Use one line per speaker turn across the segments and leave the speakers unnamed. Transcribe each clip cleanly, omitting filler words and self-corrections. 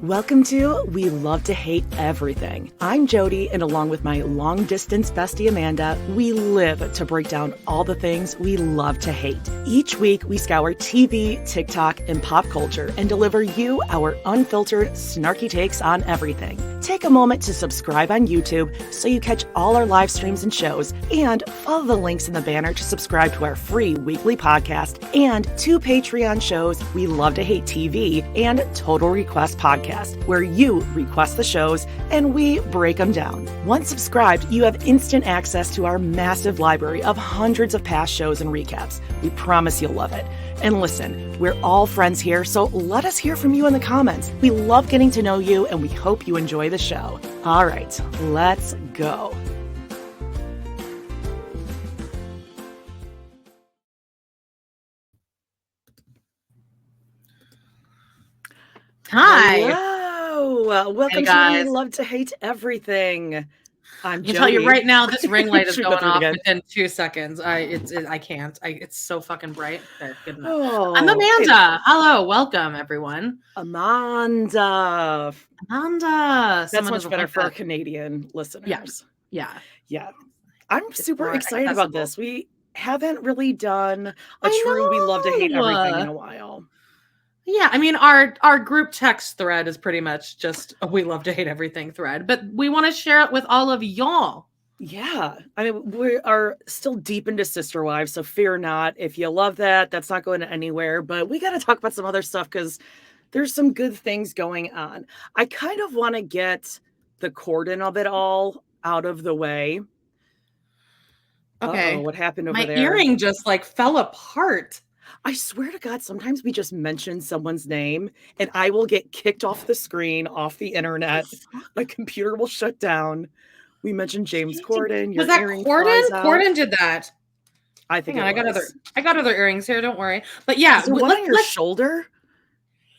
Welcome to We Love to Hate Everything. I'm Jody, and along with my long-distance bestie Amanda, we live to break down all the things we love to hate. Each week, we scour TV, TikTok, and pop culture and deliver you our unfiltered, snarky takes on everything. Take a moment to subscribe on YouTube so you catch all our live streams and shows, and follow the links in the banner to subscribe to our free weekly podcast and 2 Patreon shows, We Love to Hate TV and Total Request Podcast, where you request the shows and we break them down. Once subscribed, you have instant access to our massive library of hundreds of past shows and recaps. We promise you'll love it. And listen, we're all friends here, so let us hear from you in the comments. We love getting to know you, and we hope you enjoy the show. All right, let's go.
Hi.
Hello. Welcome to We Love to Hate Everything. I'm Jody.
I can tell you right now, this ring light is going off within 2 seconds. I can't. It's so fucking bright. There, good enough.
Oh,
I'm Amanda. Hello, welcome everyone.
Amanda. That's much better for our Canadian listeners.
Yeah.
I'm super excited about this. We haven't really done a true We Love to Hate Everything in a while.
Yeah, I mean, our group text thread is pretty much just a We Love to Hate Everything thread, but we want to share it with all of y'all.
Yeah, I mean, we are still deep into Sister Wives, so fear not. If you love that, that's not going anywhere, but we got to talk about some other stuff because there's some good things going on. I kind of want to get the Corden of it all out of the way.
Okay.
What happened over there?
My earring just fell apart.
I swear to God, sometimes we just mention someone's name and I will get kicked off the screen, off the internet. My computer will shut down. We mentioned James Corden.
Was that Corden? Corden did that.
I think
I got other earrings here. Don't worry. But yeah,
is it one on your shoulder?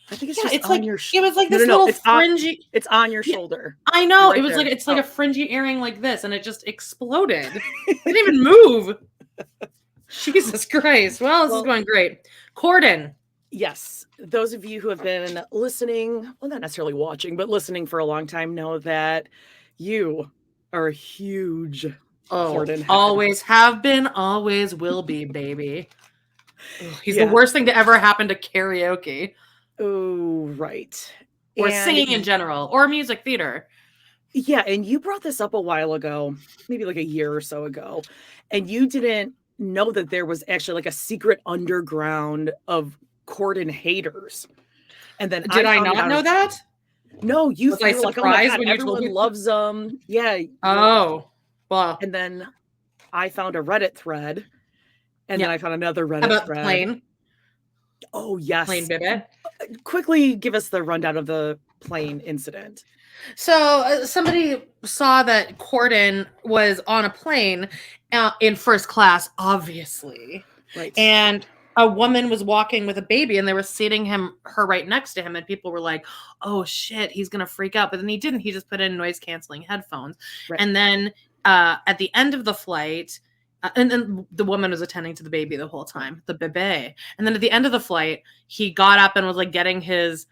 I think it's just on your shoulder.
It was like this little fringy.
It's on your shoulder.
I know. Right, it was there. It's like a fringy earring like this, and it just exploded. It didn't even move. Jesus Christ. Well, this is going great. Corden.
Yes. Those of you who have been listening, well, not necessarily watching, but listening for a long time know that you are a huge Corden head.
Always have been, always will be, baby. He's the worst thing to ever happen to karaoke.
Oh, right.
Or singing in general, or music theater.
Yeah, and you brought this up a while ago, maybe like a year or so ago, and you didn't know that there was actually like a secret underground of Corden haters. And then
did I not know that?
No, you
was I surprised like, oh God, when
everyone you loves them. Yeah.
Oh, well.
And then I found a Reddit thread, and then I found another Reddit
about
thread.
Plane.
Oh yes.
Plane Bibbit.
Quickly give us the rundown of the plane incident.
So somebody saw that Corden was on a plane in first class, obviously.
Right.
And a woman was walking with a baby and they were seating her right next to him. And people were like, oh shit, he's going to freak out. But then he didn't. He just put in noise canceling headphones. Right. And then at the end of the flight, and then the woman was attending to the baby the whole time, the bebe. And then at the end of the flight, he got up and was like getting his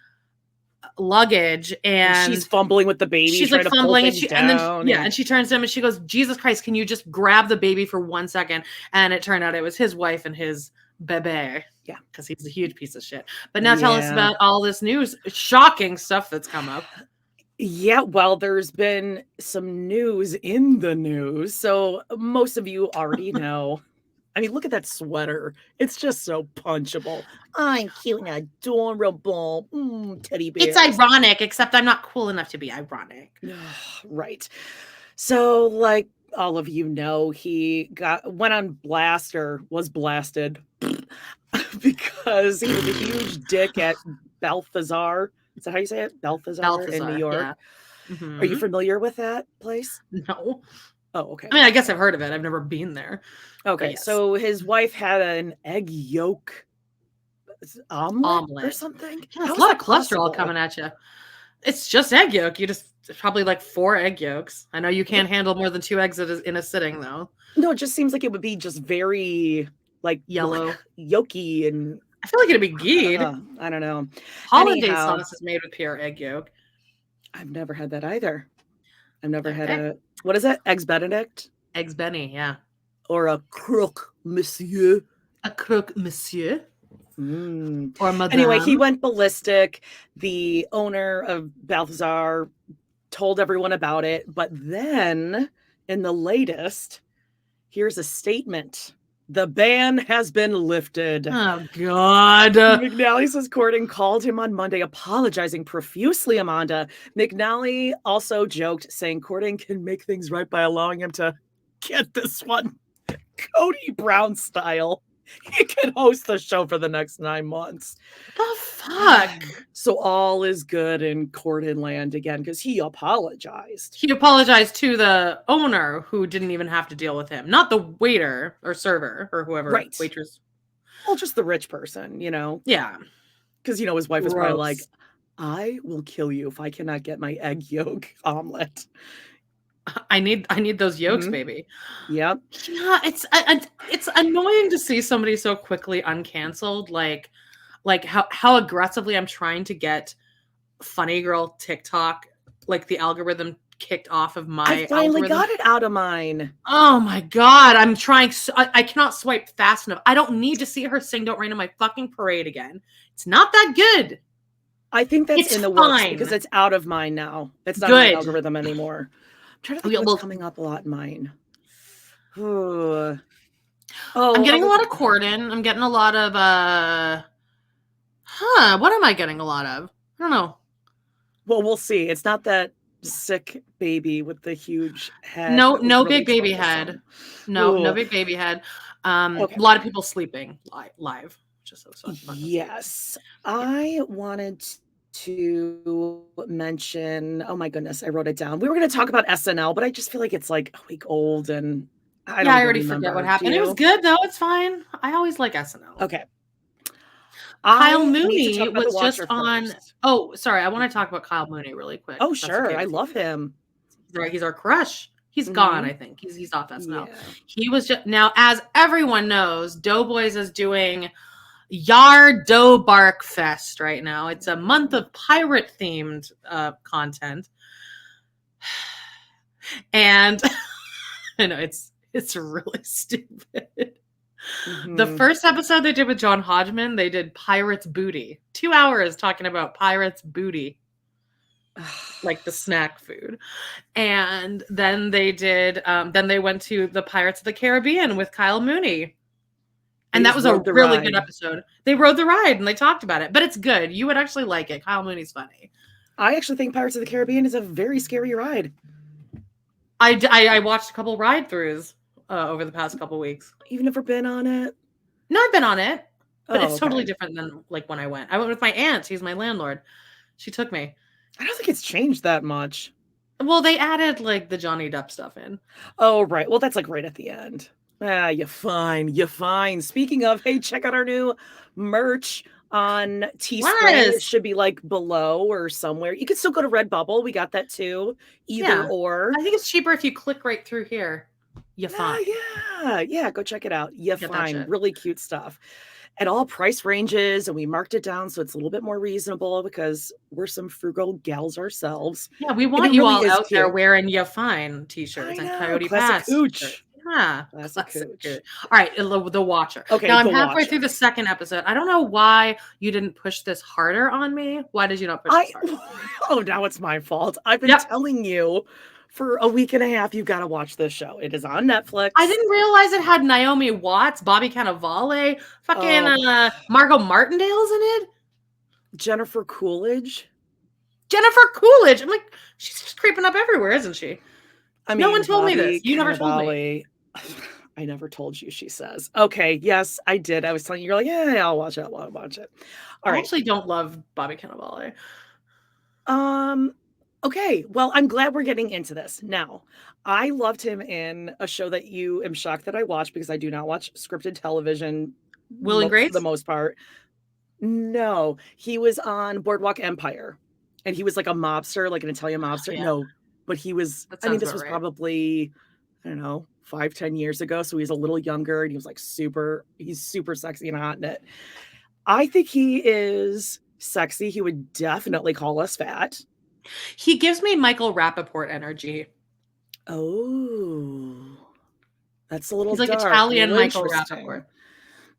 luggage, and
she's fumbling with the baby.
She's like fumbling, and she turns to him and she goes, Jesus Christ, can you just grab the baby for 1 second? And it turned out it was his wife and his bebe. Yeah, because he's a huge piece of shit. But now tell us about all this news, shocking stuff that's come up.
Yeah, well, there's been some news in the news. So most of you already know. I mean, look at that sweater. It's just so punchable. I'm cute and adorable. Teddy bear.
It's ironic, except I'm not cool enough to be ironic.
Right. So, like all of you know, he went on blast or was blasted because he was a huge dick at Balthazar. Is that how you say it? Balthazar in New York. Yeah. Mm-hmm. Are you familiar with that place?
No.
Oh, okay.
I mean, I guess I've heard of it. I've never been there.
Okay, yes. So his wife had an egg yolk omelet or something.
Yeah, it's a lot of cholesterol coming at you. It's just egg yolk. You just probably like 4 egg yolks. I know you can't handle more than 2 eggs in a sitting, though.
No, it just seems like it would be just very like yellow, yolky, and
I feel like it'd be ghee.
I don't know.
Hollandaise sauce is made with pure egg yolk.
I've never had that either. I've never had a, what is it? Eggs Benedict?
Eggs Benny, yeah.
Or a croque monsieur.
A croque monsieur. Or madame.
Anyway, he went ballistic. The owner of Balthazar told everyone about it. But then in the latest, here's a statement. The ban has been lifted.
Oh, God.
McNally says Corden called him on Monday, apologizing profusely, Amanda. McNally also joked, saying Corden can make things right by allowing him to get this one Cody Brown style. He can host the show for the next 9 months.
The fuck?
So all is good in Corden land again because he apologized.
He apologized to the owner who didn't even have to deal with him, not the waiter or server or whoever.
Right.
Waitress.
Well, just the rich person, you know?
Yeah.
Because, you know, his wife is probably like, I will kill you if I cannot get my egg yolk omelet.
I need those yolks, baby.
Yep.
Yeah, it's annoying to see somebody so quickly uncanceled. Like how aggressively I'm trying to get Funny Girl TikTok, like the algorithm kicked off of my.
I finally got it out of mine.
Oh my God, I'm trying. I cannot swipe fast enough. I don't need to see her sing "Don't Rain on My Fucking Parade" again. It's not that good.
I think that's in the works because it's out of mine now. It's not my algorithm anymore. I'm trying to think what's coming up a lot in mine. I'm
getting a lot of Corden. I'm getting a lot of what am I getting a lot of? I don't know.
Well, we'll see. It's not that sick baby with the huge head.
No big baby head. No big baby head. A lot of people sleeping live, which is so fun.
Yes. I wanted to mention, oh my goodness, I wrote it down. We were going to talk about SNL, but I just feel like it's like a week old and I
already forget what happened. It was good though. It's fine. I always like SNL.
Okay.
Kyle Mooney was just on. Oh, sorry. I want to talk about Kyle Mooney really quick.
Oh, sure. Okay. I love him.
He's our crush. He's gone, I think. He's off SNL. Yeah. He was just now, as everyone knows, Doughboys is doing Yard Dough Bark Fest right now. It's a month of pirate themed content. And I know it's really stupid. The first episode they did with John Hodgman, they did Pirates Booty. 2 hours talking about Pirates Booty. Like the snack food. And then they did, then they went to the Pirates of the Caribbean with Kyle Mooney. And that was a really good episode. They rode the ride and they talked about it. But it's good. You would actually like it. Kyle Mooney's funny.
I actually think Pirates of the Caribbean is a very scary ride.
I watched a couple ride-throughs over the past couple weeks.
You've never been on it?
No, I've been on it. But it's totally different than like when I went. I went with my aunt. She's my landlord. She took me.
I don't think it's changed that much.
Well, they added like the Johnny Depp stuff in.
Oh, right. Well, that's like right at the end. You're fine. You're fine. Speaking of, hey, check out our new merch on Teespring. It should be like below or somewhere. You can still go to Redbubble. We got that too. Either or.
I think it's cheaper if you click right through here. You're fine.
Yeah. Go check it out. You're fine. Really cute stuff. At all price ranges, and we marked it down so it's a little bit more reasonable because we're some frugal gals ourselves.
Yeah, we want you all out there wearing "You're Fine" t-shirts and Coyote Pass. Yeah, classic cooch. All right, The Watcher. Okay, now I'm halfway through the second episode. I don't know why you didn't push this harder on me. Why did you not push this harder?
Oh, now it's my fault. I've been telling you for a week and a half, you've got to watch this show. It is on Netflix.
I didn't realize it had Naomi Watts, Bobby Cannavale, fucking Margot Martindale's in it.
Jennifer Coolidge.
I'm like, she's just creeping up everywhere, isn't she?
I mean, no one told me this. You never told me. I never told you, she says. Okay, yes, I did. I was telling you, you're like, yeah, I'll watch it. All right.
I actually don't love Bobby Cannavale.
Okay, well, I'm glad we're getting into this. Now, I loved him in a show that you am shocked that I watched because I do not watch scripted television.
Will and Grace?
For the most part. No, he was on Boardwalk Empire, and he was like a mobster, like an Italian mobster. Yeah. No, but he was, I mean, this was probably, I don't know, 5-10 years ago. So he's a little younger and he was like he's super sexy and hot in it. I think he is sexy. He would definitely call us fat.
He gives me Michael Rappaport energy.
Oh, that's a little
He's like
dark.
Italian Michael
Interesting.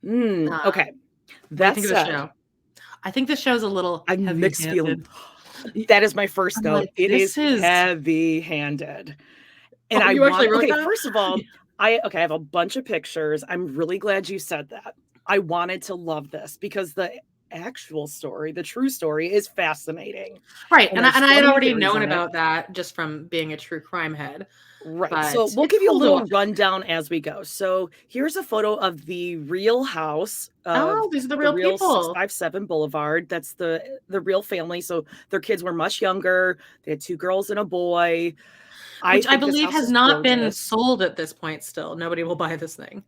Rappaport.
Okay.
What do you think of the show? I think the show's a little
I'm mixed feeling.
heavy-handed.
That is my first
I'm
note.
like,
It is
this is
heavy-handed. And
Oh,
I
you actually
want
wrote
okay,
that?
first of all, I have a bunch of pictures. I'm really glad you said that. I wanted to love this because the actual story, the true story is fascinating.
Right,
And
and I
there's
and I
so
had
many
already
theories
known
on it.
about that just from being a true crime head,
Right. So
but
we'll
it's
give you a
cool to
little
watch.
rundown as we go. So here's a photo of the real house of
Oh, these are the
the
real
real
people.
657 Boulevard. That's the real family. So their kids were much younger. They had 2 girls and a boy. I
Which I
think this
believe
house
has
is
not been
gorgeous.
sold at this point still. Nobody will buy this thing.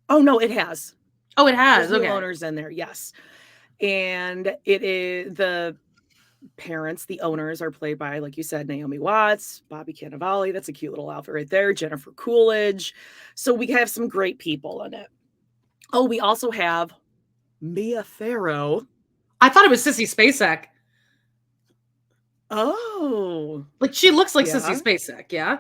Oh, no, it has.
Oh, it
There's
has,
new
okay.
owners in there, yes. And it is the parents, the owners are played by, like you said, Naomi Watts, Bobby Cannavale. That's a cute little outfit right there. Jennifer Coolidge. So we have some great people in it. Oh, we also have Mia Farrow.
I thought it was Sissy Spacek.
Oh,
Like, she looks like
yeah.
Sissy Spacek, yeah?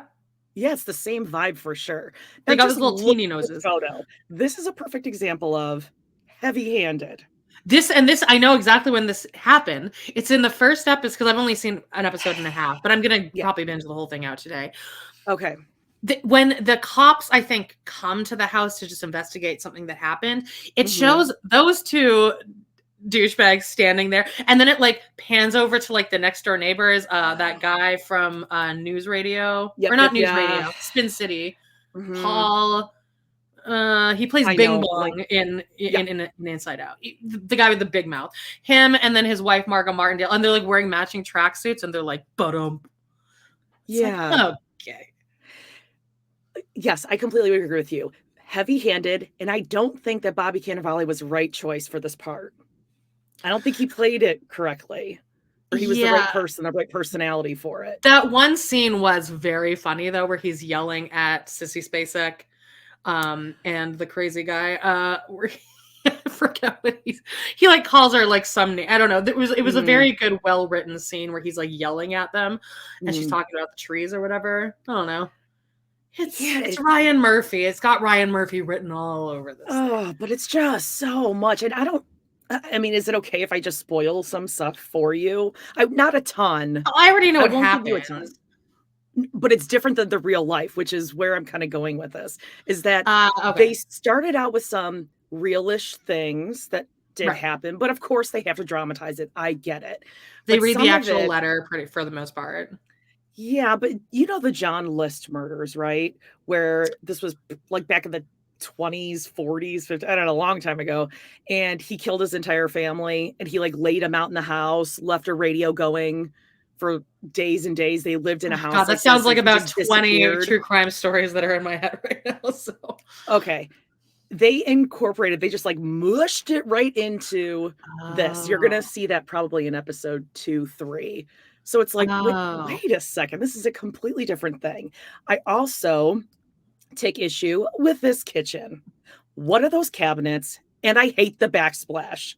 Yeah, it's the same vibe for sure.
They
Now
got
just
those little
look
teeny
at this
noses.
photo. This is a perfect example of heavy-handed.
This I know exactly when this happened. It's in the first episode because I've only seen an episode and a half, but I'm gonna
Yeah.
probably binge the whole thing out today.
Okay.
When the cops, I think, come to the house to just investigate something that happened, it shows those 2 douchebags standing there, and then it like pans over to like the next door neighbors, that guy from news radio
Yep,
or not
yep,
news
yeah.
radio, Spin City,
Mhm.
Paul. He plays
I
Bing
know,
Bong
like
in
yeah.
Inside Out. The guy with the big mouth. Him and then his wife Margot Martindale, and they're like wearing matching tracksuits, and they're like,
Yeah.
Like, okay.
Yes, I completely agree with you. Heavy-handed, and I don't think that Bobby Cannavale was the right choice for this part. I don't think he played it correctly, or he was the right person, the right personality for it.
That one scene was very funny though, where he's yelling at Sissy Spacek, and the crazy guy, where I forget what he like calls her like some name. I don't know. It was a very good, well-written scene where he's like yelling at them, and she's talking about the trees or whatever. I don't know. It's Ryan Murphy. It's got Ryan Murphy written all over this.
Oh, but it's just so much, and I mean, is it okay if I just spoil some stuff for you? Not a ton.
Oh, I already know what
won't give you a ton.
happens.
But it's different than the real life, which is where I'm kind of going with this, is that
Okay.
they started out with some realish things that did happen, but of course they have to dramatize it. I get it.
They
But
read
some
the
of
actual
it,
letter for the most part.
yeah, but you know the John List murders, right? Where this was like back in the 20s, 40s, 50s, I don't know, a long time ago. And he killed his entire family and he like laid them out in the house, left a radio going for days and days. They lived in a house.
God, that
like
sounds
this,
like
and he
about
just
20
disappeared.
true crime stories that are in my head right now. So
Okay. They just like mushed it right into this. You're gonna see that probably in episode 2, 3. So it's like, wait a second, this is a completely different thing. I also take issue with this kitchen. What are those cabinets? And I hate the backsplash.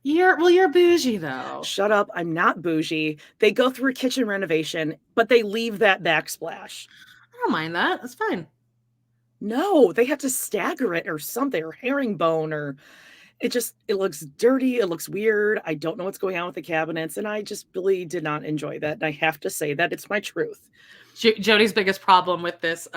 You're bougie though.
Shut up. I'm not bougie. They go through a kitchen renovation, but they leave that backsplash.
I don't mind that. That's fine.
No, they have to stagger it or something, or herringbone, or it looks dirty. It looks weird. I don't know what's going on with the cabinets. And I just really did not enjoy that. And I have to say that it's my truth.
Jody's biggest problem with this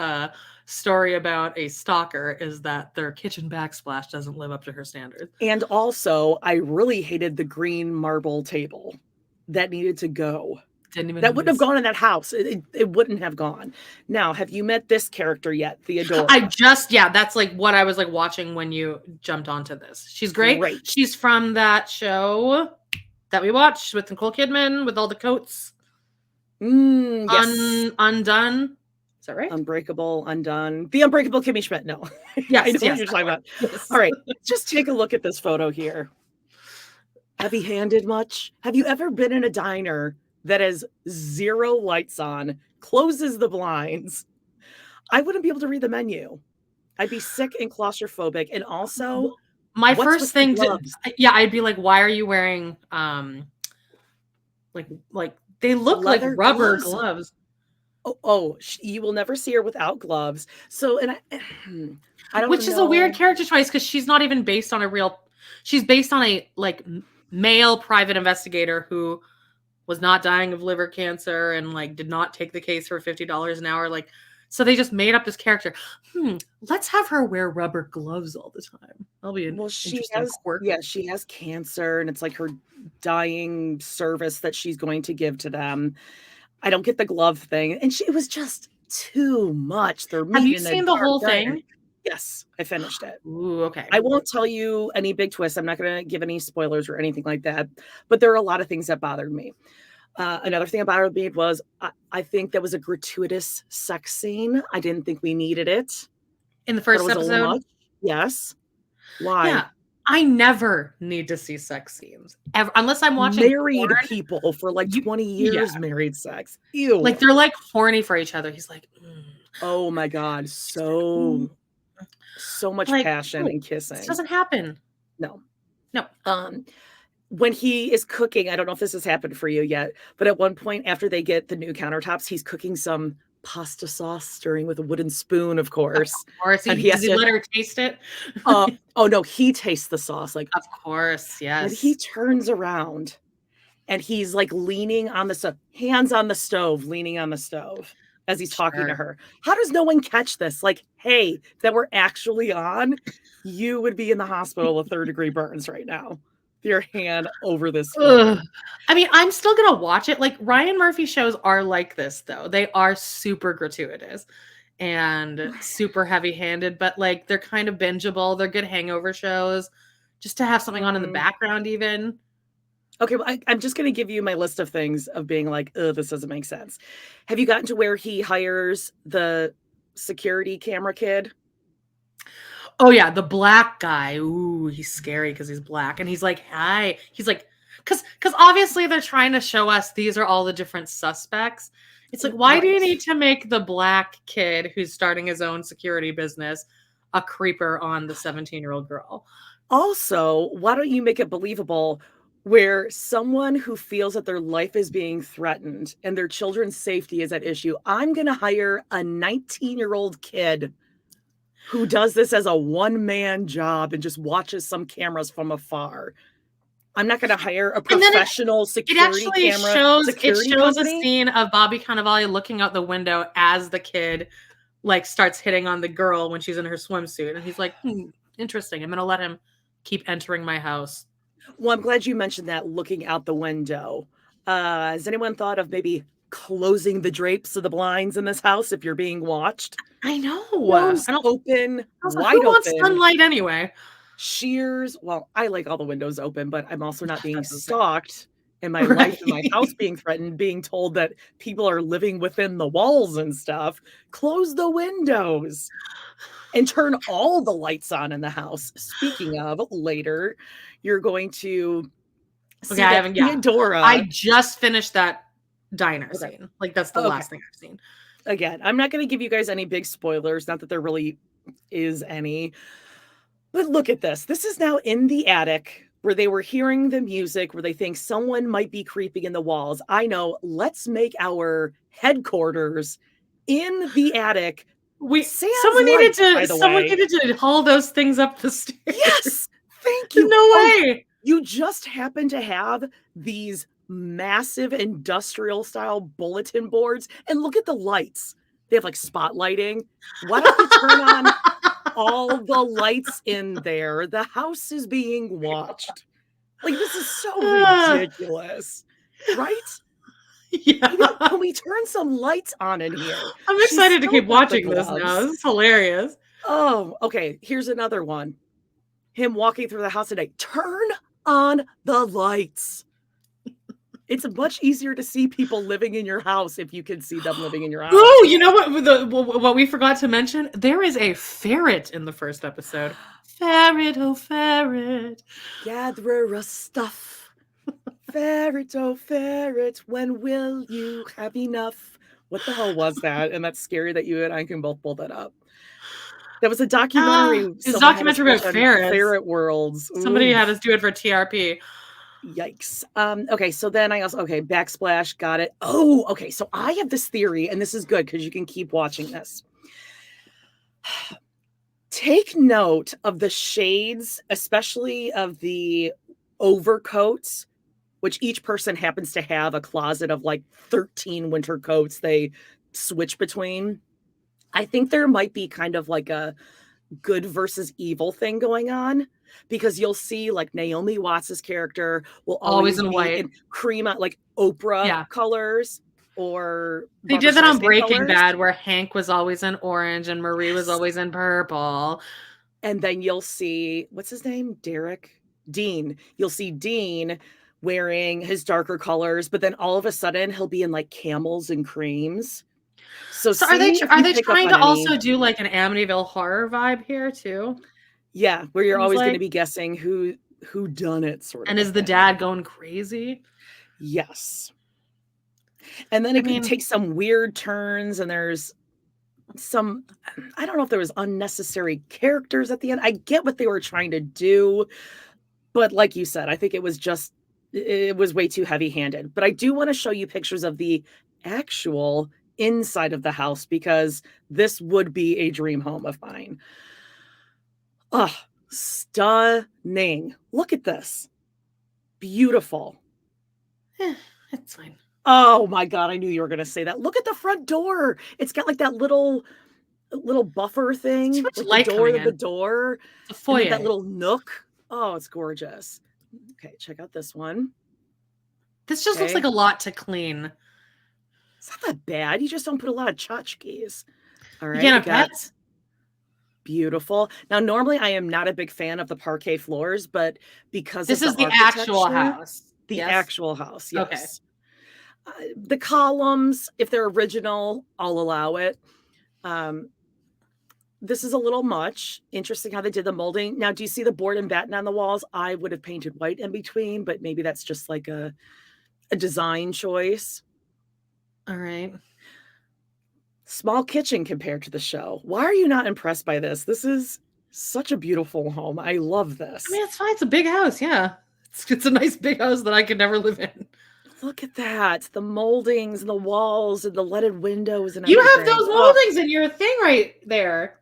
story about a stalker is that their kitchen backsplash doesn't live up to her standards.
And also, I really hated the green marble table that needed to go. That wouldn't have gone in that house. It wouldn't have gone. Now, have you met this character yet, Theodora?
That's like what I was like watching when you jumped onto this. She's great. She's from that show that we watched with Nicole Kidman with all the coats.
Yes.
Undone. Is that right?
Unbreakable, Undone. The Unbreakable Kimmy Schmidt. No.
Yes,
I know what you're talking about. Yes. All right. Just take a look at this photo here. Heavy-handed much? Have you ever been in a diner that has 0 lights on, closes the blinds? I wouldn't be able to read the menu. I'd be sick and claustrophobic. And also,
my first thing I'd be like, why are you wearing Like they look
leather
like rubber gloves.
You will never see her without gloves. So, and I don't know.
Which is a weird character choice because she's not even based on a real. She's based on a like male private investigator who was not dying of liver cancer and like did not take the case for $50 an hour. Like, so they just made up this character. Let's have her wear rubber gloves all the time. That'll be an interesting quirk.
Yeah, she has cancer, and it's like her dying service that she's going to give to them. I don't get the glove thing, and it was just too much.
Have you seen the whole thing?
Yes, I finished it.
Ooh, okay.
I won't tell you any big twists. I'm not going to give any spoilers or anything like that. But there are a lot of things that bothered me. Another thing that bothered me was I think that was a gratuitous sex scene. I didn't think we needed it.
In the first episode?
Yes. Why?
Yeah. I never need to see sex scenes ever, unless I'm watching
married people for like 20 years. Married sex. Ew.
Like they're like horny for each other. He's like,
oh my God. So much like, passion and kissing.
This doesn't happen.
No.
No.
When he is cooking, I don't know if this has happened for you yet, but at one point after they get the new countertops, he's cooking some pasta sauce, stirring with a wooden spoon, of course.
Of course. Does he let her taste it?
Oh no, he tastes the sauce. Like,
of course, yes.
And he turns around and he's like leaning on the stove, hands on the stove, leaning on the stove as he's talking to her. How does no one catch this? Like, hey, that we're actually on, you would be in the hospital with 3rd-degree burns right now. Your hand over this.
I mean, I'm still gonna watch it. Like Ryan Murphy shows are like this, though. They are super gratuitous and super heavy-handed, but like they're kind of bingeable. They're good hangover shows, just to have something on in the background, even.
Okay, well, I'm just gonna give you my list of things of being like, oh, this doesn't make sense. Have you gotten to where he hires the security camera kid?
Oh yeah, the black guy. Ooh, he's scary because he's black, and he's like, "Hi." He's like, because obviously they're trying to show us these are all the different suspects. It's like, why do you need to make the black kid who's starting his own security business a creeper on the 17-year-old girl?
Also, why don't you make it believable where someone who feels that their life is being threatened and their children's safety is at issue? I'm going to hire a 19-year-old kid who does this as a one-man job and just watches some cameras from afar. I'm not going to hire a professional security camera.
It shows a scene of Bobby Cannavale looking out the window as the kid like starts hitting on the girl when she's in her swimsuit, and he's like, interesting. I'm going to let him keep entering my house.
Well, I'm glad you mentioned that, looking out the window. Has anyone thought of maybe closing the drapes of the blinds in this house if you're being watched?
I know.
Windows open, wide
who
open.
Wants sunlight anyway?
Shears. Well, I like all the windows open, but I'm also not being stalked in my life, in my house being threatened, being told that people are living within the walls and stuff. Close the windows and turn all the lights on in the house. Speaking of, later, you're going to see Theodora.
I just finished that diner scene. Like, that's the last thing I've seen.
Again, I'm not going to give you guys any big spoilers. Not that there really is any. But look at this. This is now in the attic where they were hearing the music, where they think someone might be creeping in the walls. I know. Let's make our headquarters in the attic.
Someone needed to haul those things up the stairs.
Yes. Thank you.
No way.
You just happen to have these massive industrial style bulletin boards, and look at the lights. They have like spotlighting. Why don't you turn on all the lights in there? The house is being watched. Like, this is so ridiculous, right?
Yeah.
Can we turn some lights on in here?
I'm excited to keep watching this now. This is hilarious.
Oh, okay. Here's another one. Him walking through the house today. Turn on the lights. It's much easier to see people living in your house if you can see them living in your house.
Oh, you know what we forgot to mention? There is a ferret in the first episode. Ferret, oh ferret.
Gatherer of stuff. Ferret, oh ferret, when will you have enough? What the hell was that? And that's scary that you and I can both pull that up. That was a documentary.
It's a documentary about ferrets.
Ferret worlds.
Somebody had us do it for TRP.
Yikes. Okay, so then backsplash, got it. Oh, okay, so I have this theory, and this is good because you can keep watching this. Take note of the shades, especially of the overcoats, which each person happens to have a closet of like 13 winter coats they switch between. I think there might be kind of like a good versus evil thing going on, because you'll see like Naomi Watts's character will
Always
always
in
be
white.
in cream, like Oprah colors, or
They
Barbra
did that on
Streisand
Breaking
colors.
Bad, where Hank was always in orange and Marie was always in purple.
And then you'll see, what's his name? Dean. You'll see Dean wearing his darker colors, but then all of a sudden he'll be in like camels and creams. So
are they trying to also
any...
do like an Amityville horror vibe here too?
Yeah, where you're always going to be guessing who done it, sort of.
And is the dad going crazy?
Yes. And then it could take some weird turns, and there's some, I don't know if there was unnecessary characters at the end. I get what they were trying to do, but like you said, I think it was way too heavy-handed. But I do want to show you pictures of the actual inside of the house, because this would be a dream home of mine. Oh, stunning. Look at this. Beautiful.
It's fine.
Oh my God, I knew you were going to say that. Look at the front door. It's got like that little buffer thing with the door.
The foyer.
And that little nook. Oh, it's gorgeous. Okay, check out this one.
This just looks like a lot to clean.
It's not that bad. You just don't put a lot of tchotchkes. All right.
You got pets?
Beautiful. Now, normally I am not a big fan of the parquet floors, but because
this is the actual house.
The actual house, yes. Okay. The columns, if they're original, I'll allow it. This is a little much. Interesting how they did the molding. Now, do you see the board and batten on the walls? I would have painted white in between, but maybe that's just like a design choice.
All right.
Small kitchen compared to the show. Why are you not impressed by this? This is such a beautiful home. I love this.
I mean, it's fine. It's a big house. Yeah. It's a nice big house that I could never live in.
Look at that. The moldings and the walls and the leaded windows. And
you have those moldings in your thing right there.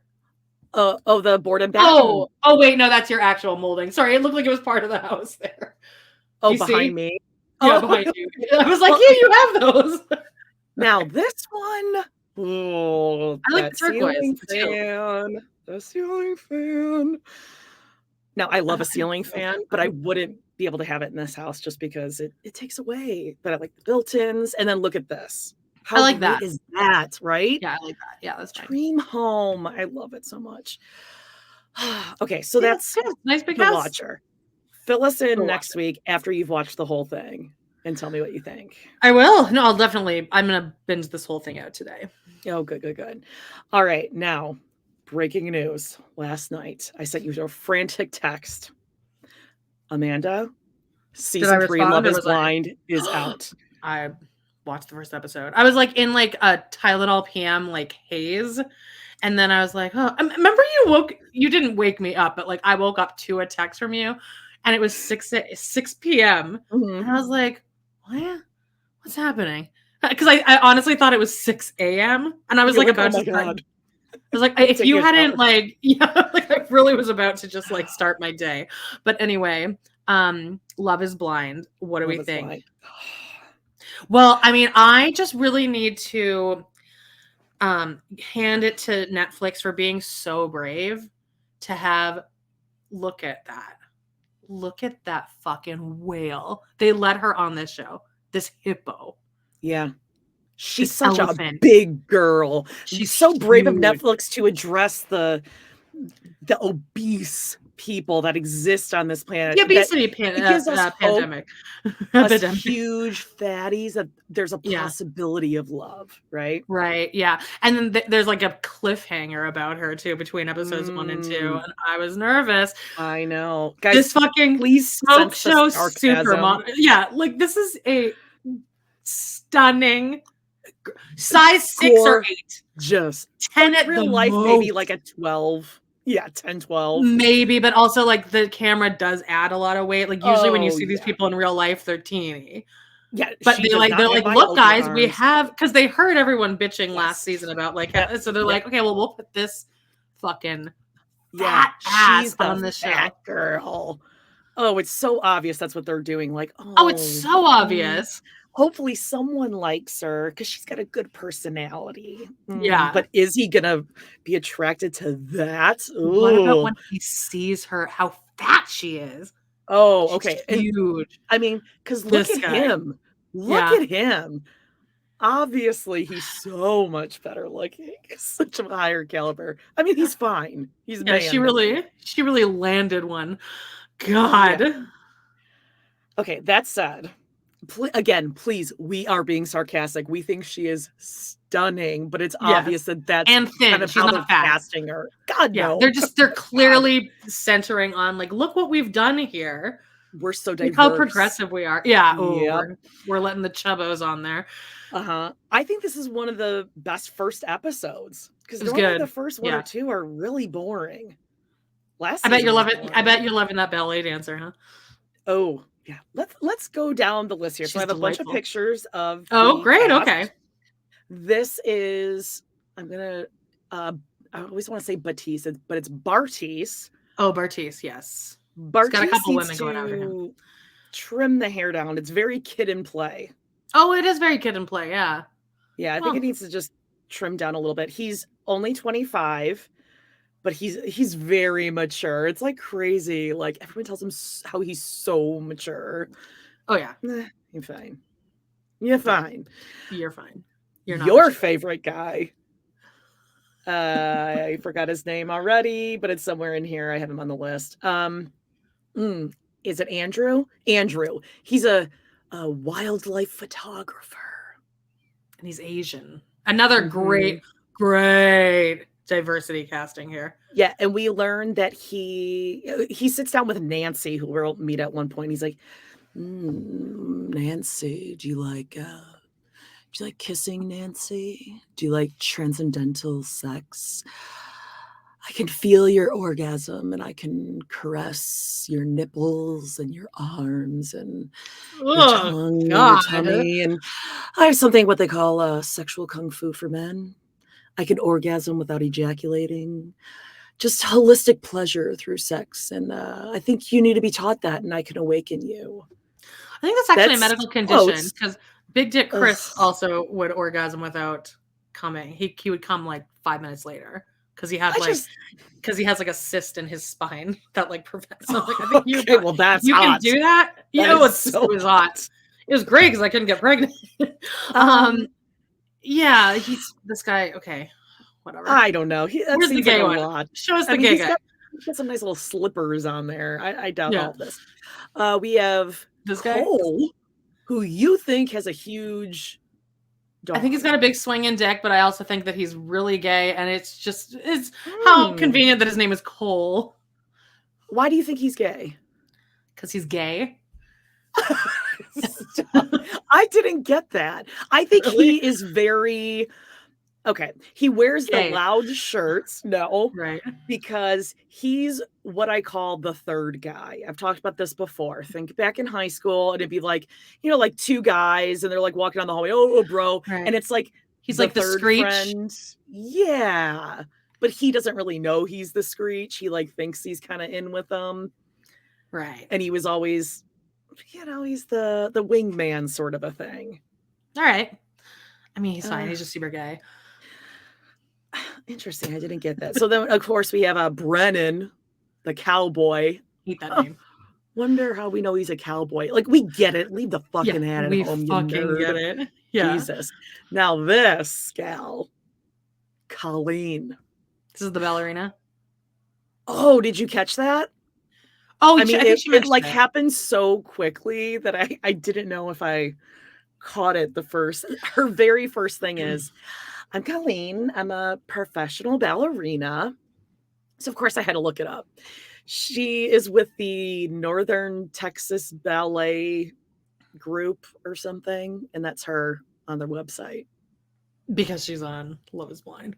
The board and batten.
Oh, wait. No, that's your actual molding. Sorry. It looked like it was part of the house there.
Oh, you behind me?
Yeah, behind you. I was like, yeah, you have those.
Now, this one. Oh,
I like the turquoise
fan. The ceiling fan. Now, I love a ceiling fan, but I wouldn't be able to have it in this house just because it takes away. But I like the built-ins. And then look at this. How
I like that.
Is that, right?
Yeah, I like that. Yeah, that's fine.
Dream home. I love it so much. Okay, so that's
nice big
The
house.
Watcher. Fill us in next week after you've watched the whole thing and tell me what you think.
I will. No, I'm going to binge this whole thing out today.
Oh, good. All right, now, breaking news. Last night, I sent you a frantic text. Amanda, season 3 Love is Blind is out.
I watched the first episode. I was like in like a Tylenol PM like haze. And then I was like, oh, remember you didn't wake me up, but like I woke up to a text from you and it was 6 p.m.
Mm-hmm.
And I was like, what's happening? Because I honestly thought it was 6 a.m. And I was like about to start. I was like, if you hadn't like, like I really was about to just like start my day. But anyway, Love is Blind. What do we think? Well, I mean, I just really need to hand it to Netflix for being so brave to have, look at that fucking whale. They let her on this show, this hippo.
Yeah. She's such a big girl. She's so brave of Netflix to address the obese people that exist on this planet.
The obesity pandemic.
Us huge fatties, that there's a possibility of love, right?
Right, yeah. And then there's like a cliffhanger about her too between episodes 1 and 2, and I was nervous.
I know. Guys,
this fucking
please
smoke show supermodel. Yeah, like this is a stunning size 6 or 8.
Just
10 at
real
the
life,
most.
maybe like a 12. Yeah, 10, 12.
Maybe, but also like the camera does add a lot of weight. Like usually when you see these people in real life, they're teeny.
Yeah,
but they're like, look, guys, we have, because they heard everyone bitching last season about like, so they're like, okay, well, we'll put this fucking fat ass on the show.
Girl. Oh, it's so obvious that's what they're doing. Like,
oh, it's so obvious.
Hopefully someone likes her because she's got a good personality.
Yeah.
But is he going to be attracted to that? Ooh.
What about when he sees her, how fat she is?
Oh, okay.
She's huge.
I mean, because look at him. Look at him. Obviously, he's so much better looking. Such a higher caliber. I mean, he's fine. He's
she really landed one. God.
Yeah. Okay, that said, again, please, we are being sarcastic. We think she is stunning, but it's obvious that that's
and thin.
Kind of
she's
how
not fat.
casting her. God, no.
They're clearly centering on like, look what we've done here.
We're so diverse.
Look how progressive we are. Yeah. We're letting the chubbos on there.
I think this is one of the best first episodes because normally the first one or two are really boring.
I bet you're loving that ballet dancer, huh?
Oh yeah. Let's go down the list here. So I have a bunch of pictures of.
Oh, great.
Cast.
Okay.
This is. I'm gonna. I always want to say Batiste, but it's Bartise.
Oh, Bartise. Yes.
Bartise
got a couple women going after him.
Trim the hair down. It's very kid and play.
Oh, it is very kid and play. Yeah.
Yeah, I think it needs to just trim down a little bit. He's only 25. But he's very mature. It's like crazy. Like everyone tells him how he's so mature.
Oh yeah,
you're fine. You're fine.
You're fine. You're not
your
mature.
Favorite guy. I forgot his name already, but it's somewhere in here. I have him on the list. Is it Andrew? Andrew. He's a wildlife photographer,
and he's Asian. Another great diversity casting here.
Yeah, and we learned that he sits down with Nancy, who we'll meet at one point. He's like, Nancy, do you like kissing, Nancy? Do you like transcendental sex? I can feel your orgasm and I can caress your nipples and your arms and your tongue and your tummy. And I have something what they call sexual kung fu for men. I can orgasm without ejaculating. Just holistic pleasure through sex. And I think you need to be taught that, and I can awaken you.
I think that's actually a medical condition because Big Dick Chris also would orgasm without coming. He would come like 5 minutes later because he had he has like a cyst in his spine that like prevents him. Like, I think you can do that. You know, it was hot. It was great because I couldn't get pregnant. Yeah, he's this guy. Okay, whatever.
I don't know.
Where's the gay one?
Lot.
Show us the gay guy.
He's got some nice little slippers on there. I doubt all this. We have
this guy,
Cole, who you think has a huge dog.
I think he's got a big swinging dick, but I also think that he's really gay, and it's how convenient that his name is Cole.
Why do you think he's gay?
Because he's gay.
I didn't get that. I think he is very okay. He wears the loud shirts. No,
right.
Because he's what I call the third guy. I've talked about this before. Think back in high school, and it'd be like, like two guys, and they're like walking down the hallway. Oh, bro. Right. And it's like
he's like the Screech.
Friend. Yeah. But he doesn't really know he's the Screech. He like thinks he's kind of in with them.
Right.
And he was always, he's the wingman sort of a thing.
All right. I mean, he's fine. He's just super gay.
Interesting. I didn't get that. So then, of course, we have Brennan, the cowboy.
Hate that name.
Wonder how we know he's a cowboy. Like, we get it. Leave the fucking hat at home, you nerd.
Get it. Yeah.
Jesus. Now this gal, Colleen.
This is the ballerina.
Oh, did you catch that?
Oh,
I mean, it like happened so quickly that I didn't know if I caught it her very first thing is, I'm Colleen. I'm a professional ballerina. So, of course, I had to look it up. She is with the Northern Texas Ballet group or something, and that's her on their website.
Because she's on Love is Blind.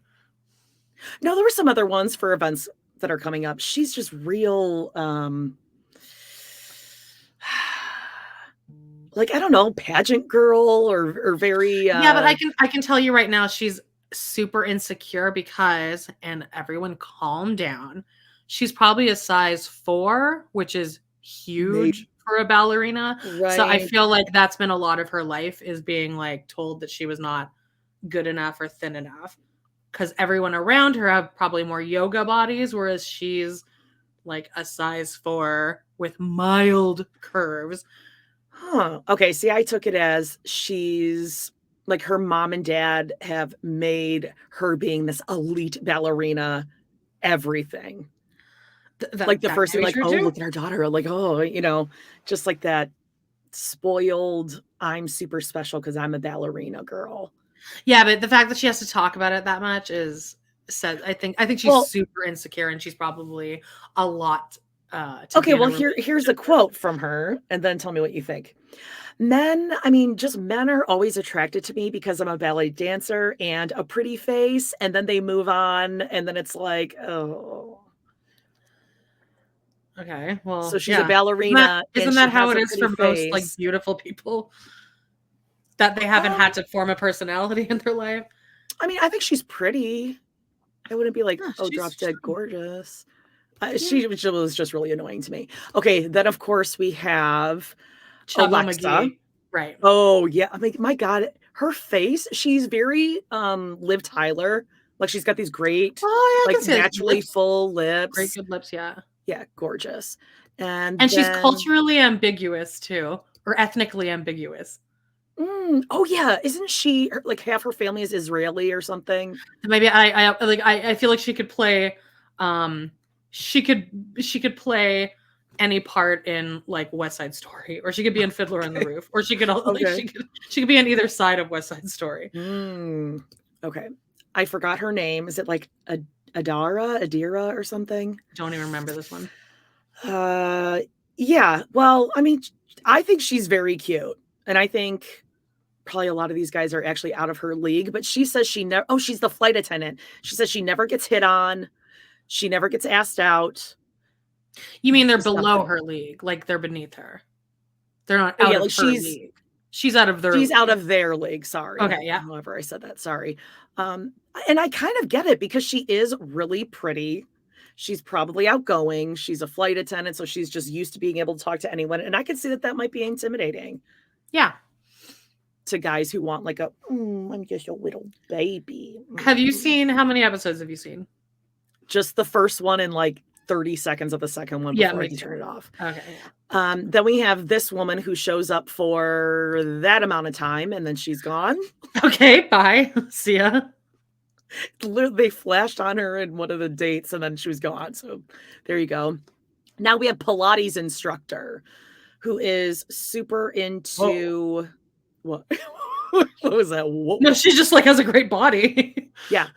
No, there were some other ones for events that are coming up, she's just real, like, I don't know, pageant girl or very,
Yeah, but I can tell you right now, she's super insecure because, and everyone calm down, she's probably a size 4, which is huge for a ballerina. So I
right.
feel like that's been a lot of her life, is being like told that she was not good enough or thin enough, because everyone around her have probably more yoga bodies, whereas she's like a size 4 with mild curves.
Huh. Okay, see, I took it as she's like her mom and dad have made her being this elite ballerina everything. Like the
That
first
could
thing,
be
like,
true
oh,
too.
look at our daughter. Like, oh, just like that spoiled, I'm super special because I'm a ballerina girl.
Yeah, but the fact that she has to talk about it that much is said. I think she's
Well,
super insecure, and she's probably a lot to
okay,
be in a
well, here's a
relationship
quote from her, and then tell me what you think. Just men are always attracted to me because I'm a ballet dancer and a pretty face, and then they move on, and then it's like, oh.
with. Okay,
So
well,
she's a
yeah. Isn't that
ballerina and
isn't
she
that how
has
it
a
is
pretty
for most like
face.
beautiful people, that they haven't
Um,
had to form a personality in their life?
I think she's pretty. I wouldn't be like,
Yeah,
oh,
she's
drop dead
fine.
gorgeous.
Yeah,
She was just really annoying to me. Okay, then of course we have
Chubbo
Alexa.
McGee, right?
Oh yeah, I mean, my God, her face. She's very Liv Tyler. Like she's got these great,
Oh yeah, I
like
can see it.
naturally
Lips,
full
great,
lips.
good lips. Yeah,
Yeah, gorgeous. And
and she's
then,
culturally ambiguous too, or ethnically ambiguous.
oh yeah, isn't she like half her family is Israeli or something?
Maybe I feel like she could play um she could she could play any part in like West Side Story, or she could be in Fiddler on the
Okay,
Roof, or she could like
okay.
she could be on either side of West Side Story.
Mm, okay. I forgot her name. Is it like Adira or something?
Don't even remember this one.
Uh, yeah. Well, I think she's very cute, and I think probably a lot of these guys are actually out of her league. But she says she never. Oh, she's the flight attendant. She says she never gets hit on. She never gets asked out.
You mean they're
Just
below
nothing.
her league, like they're beneath her. They're not
Oh
out
yeah,
of
like
her league. She's out of their
she's out
league.
of their league.
Okay,
Sorry,
yeah.
however I said that. Sorry. Um, and I kind of get it because she is really pretty. She's probably outgoing. She's a flight attendant, so she's just used to being able to talk to anyone. And I can see that that might be intimidating
Yeah.
to guys who want like I'm just a little baby.
Have you seen, how many episodes have you seen?
Just the first one and like 30 seconds of the second one
Yeah,
before I
me
can
too.
turn it off.
Okay, yeah.
Then we have this woman who shows up for that amount of time and then she's gone.
Okay, bye. See ya.
They flashed on her in one of the dates and then she was gone. So there you go. Now we have Pilates instructor who is super
Whoa.
into what? What was that?
No, she just like has a great body.
Yeah.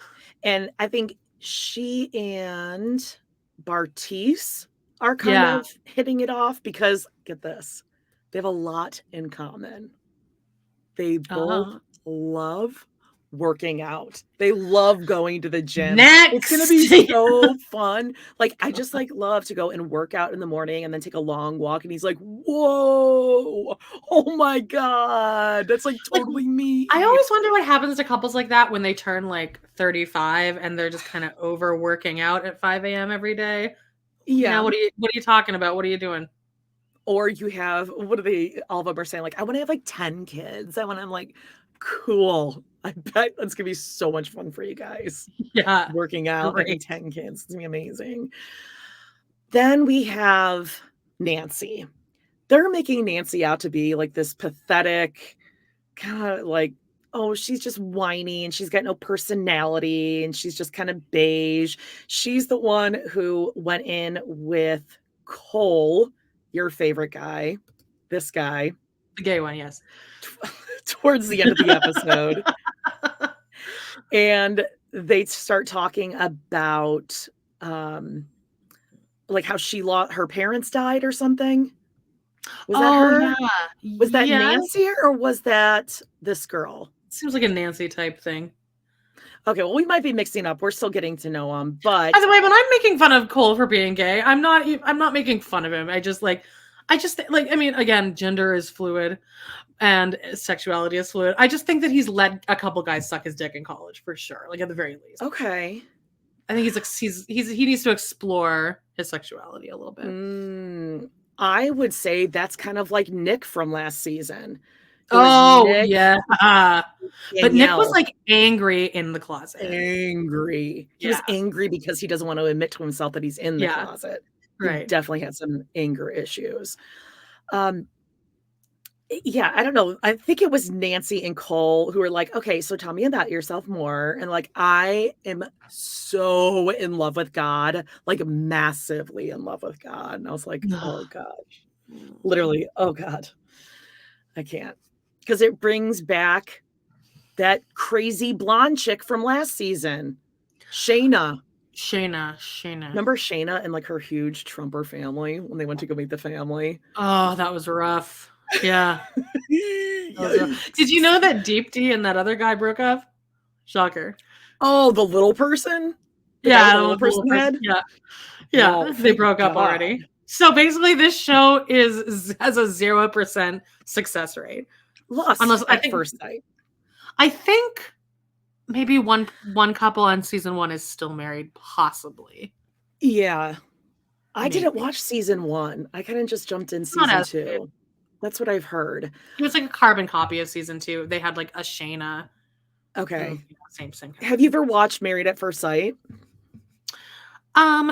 And I think she and Bartice are kind
Yeah.
of hitting it off because get this, they have a lot in common. They both
Uh-huh.
love working out. They love going to the gym. It's gonna
Next.
be so fun. Like, I just like love to go and work out in the morning and then take a long walk. And he's like, whoa, oh my God. That's like
Like,
totally
I
me.
always wonder what happens to couples like that when they turn like 35 and they're just kind of over working out at 5 a.m. every day. Now,
Yeah.
what are you talking about? What are you doing?
Or you have what are they all of them are saying, like, I want to have like 10 kids. I'm like, cool. I bet that's gonna be so much fun for you guys.
Yeah.
Working out, having
Great.
10 kids. It's gonna be amazing. Then we have Nancy. They're making Nancy out to be like this pathetic, kind of like, oh, she's just whiny and she's got no personality and she's just kind of beige. She's the one who went in with Cole, your favorite guy, this guy,
The gay one, yes.
towards the end of the episode. And they start talking about like how her parents died or something. Was that
Oh,
her?
yeah.
Was that
Yes.
Nancy or was that this girl?
Seems like a Nancy type thing.
Okay, well, we might be mixing up. We're still getting to know him, but
by the way, when I'm making fun of Cole for being gay, I'm not making fun of him. I mean, again, gender is fluid and sexuality is fluid. I just think that he's let a couple guys suck his dick in college for sure, like at the very least.
Okay.
I think he needs to explore his sexuality a little bit.
I would say that's kind of like Nick from last season.
Yeah. But Nick was
Danielle.
like angry in the closet.
Angry. He was angry because he doesn't want to admit to himself that he's in the closet.
Right.
He definitely had some anger issues. Yeah, I don't know. I think it was Nancy and Cole who were like, okay, so tell me about yourself more. And like, I am so in love with God, like massively in love with God. And I was like, oh gosh, literally, oh God, I can't. Because it brings back that crazy blonde chick from last season, Shayna. Remember Shayna and like her huge Trumper family when they went to go meet the family?
Oh, that was rough. Yeah. Did you know that Deep D and that other guy broke up? Shocker.
Oh, the little person?
The little person head? Yeah. Oh, they broke up already. So basically this show has a 0% success rate.
Lost at first sight.
I think maybe one couple on season 1 is still married, possibly.
Yeah. I didn't watch season 1. I kind of just jumped in season 2. That's what I've heard.
It was like a carbon copy of season 2. They had like a Shayna.
Okay.
Same.
Have you ever watched Married at First Sight?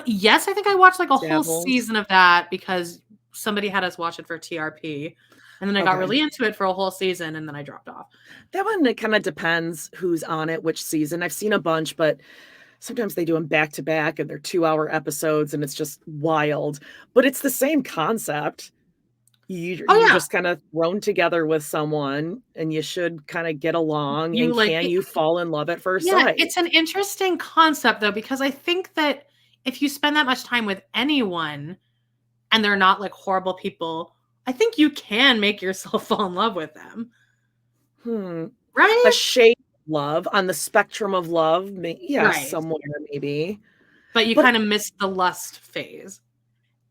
Yes, I think I watched like a whole season of that because somebody had us watch it for TRP. And then I got really into it for a whole season and then I dropped off.
That one, it kind of depends who's on it, which season. I've seen a bunch, but sometimes they do them back to back and they're 2-hour episodes and it's just wild. But it's the same concept. You're just kind of thrown together with someone and you should kind of get along. You fall in love at first sight?
It's an interesting concept though, because I think that if you spend that much time with anyone and they're not like horrible people, I think you can make yourself fall in love with them. Right?
A shade of love on the spectrum of love. Somewhere maybe.
But you kind of miss the lust phase.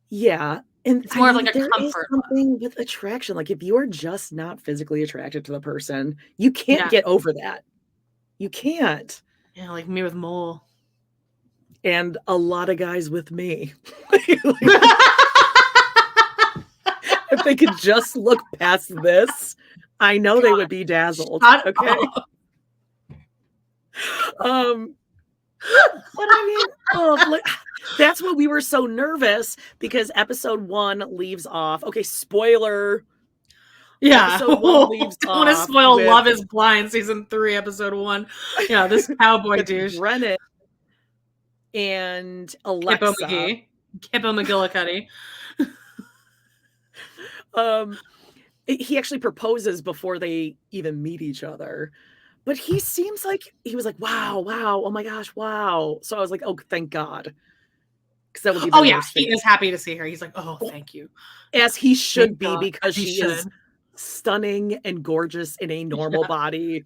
Yeah. And
it's more like a comfort.
Is something with attraction. Like if you're just not physically attracted to the person, you can't get over that. You can't.
Yeah, like me with Mole.
And a lot of guys with me. If they could just look past this, I know they would be dazzled. Okay. But I mean, that's why we were so nervous because episode 1 leaves off. Okay, spoiler.
Yeah, episode 1 leaves off. I want to spoil Love Is Blind season 3, episode 1. Yeah, this cowboy douche.
Brennan and Alexa.
Kippo McGillicuddy.
He actually proposes before they even meet each other. But he seems like he was like, wow, oh my gosh, wow. So I was like, oh, thank God. Because that would be
he is happy to see her. He's like, oh, thank you.
As he should be, because she is stunning and gorgeous in a normal body.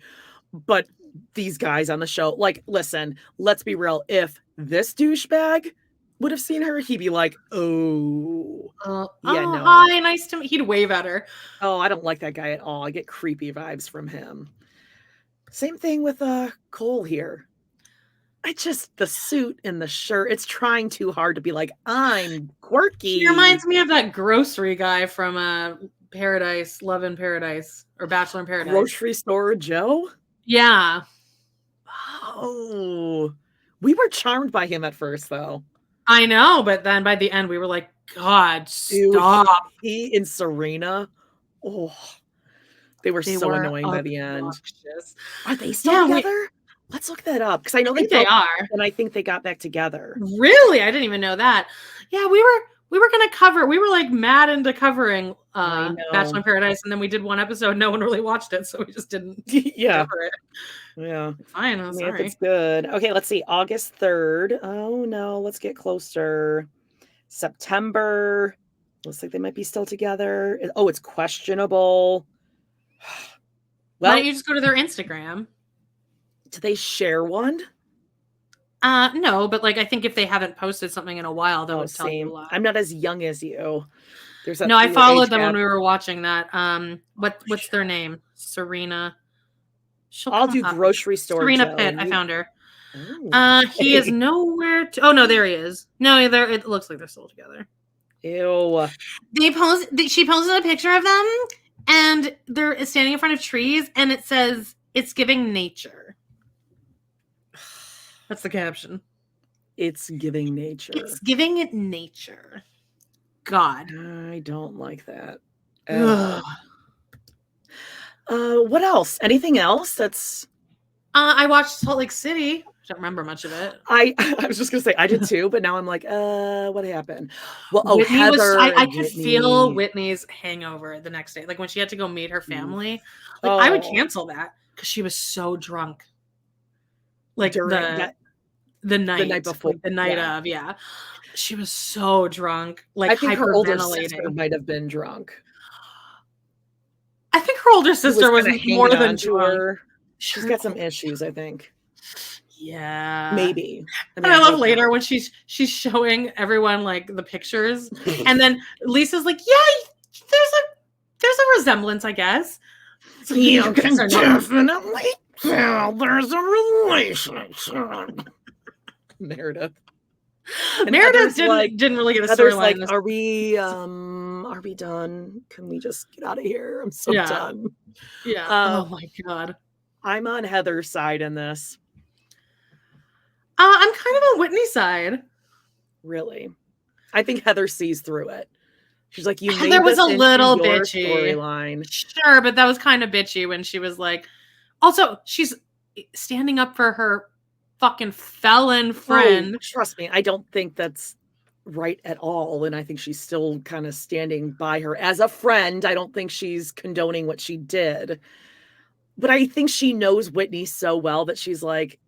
But these guys on the show, like, listen, let's be real. If this douchebag would have seen her, he'd be like, no.
Hi, nice to meet. He'd wave at her.
Oh, I don't like that guy at all. I get creepy vibes from him. Same thing with Cole here. The suit and the shirt, it's trying too hard to be like, I'm quirky.
He reminds me of that grocery guy from Paradise, Love in Paradise, or Bachelor in Paradise.
Grocery Store Joe?
Yeah.
Oh. We were charmed by him at first, though.
I know, but then by the end, we were like, God, stop.
He and Serena, they were so annoying by the end. Are they still together? Let's look that up because I know they are, and I think they got back together.
Really, I didn't even know that. Yeah, we were gonna cover. We were like mad into covering Bachelor in Paradise, and then we did one episode. No one really watched it, so we just didn't. Cover it.
Yeah,
fine. I'm sorry.
It's good. Okay, let's see. August 3rd. Oh no, let's get closer. September. Looks like they might be still together. Oh, it's questionable.
Well, why don't you just go to their Instagram?
Do they share one?
No, but like I think if they haven't posted something in a while, that would tell you a lot.
I'm not as young as you. There's that
no, I followed them
gap.
when we were watching that. What's their name? Serena.
I'll do grocery store.
Serena
Joe.
Pitt. I found her.
Ooh,
He is nowhere. Oh no, there he is. No, there. It looks like they're still together.
Ew.
She posted a picture of them, and they're standing in front of trees, and it says, "It's giving nature." That's the caption.
It's giving nature.
It's giving it nature. God,
I don't like that. What else? Anything else that's
I watched Salt Lake City. I don't remember much of it.
I was just gonna say I did too, but now I'm like, what happened? Well,
Whitney
Heather.
I could feel Whitney's hangover the next day. Like when she had to go meet her family. Like I would cancel that because she was so drunk. Like the night before, like the night of, she was so drunk. Like
I think her older sister might have been drunk.
I think her older sister was more than drunk.
She's got some issues, I think.
Yeah,
maybe.
And I love later when she's showing everyone like the pictures, and then Lisa's like, "Yeah, there's a resemblance, I guess."
So you can definitely tell there's a relationship. Meredith
didn't really get a storyline.
Like, are we done? Can we just get out of here? I'm so done.
Yeah. Oh my God.
I'm on Heather's side in this.
I'm kind of on Whitney's side.
Really? I think Heather sees through it. She's like,
Heather was a little bitchy.
Storyline.
Sure, but that was kind of bitchy when she was like, also, she's standing up for her fucking felon friend.
Oh, trust me, I don't think that's right at all. And I think she's still kind of standing by her as a friend. I don't think she's condoning what she did. But I think she knows Whitney so well that she's like,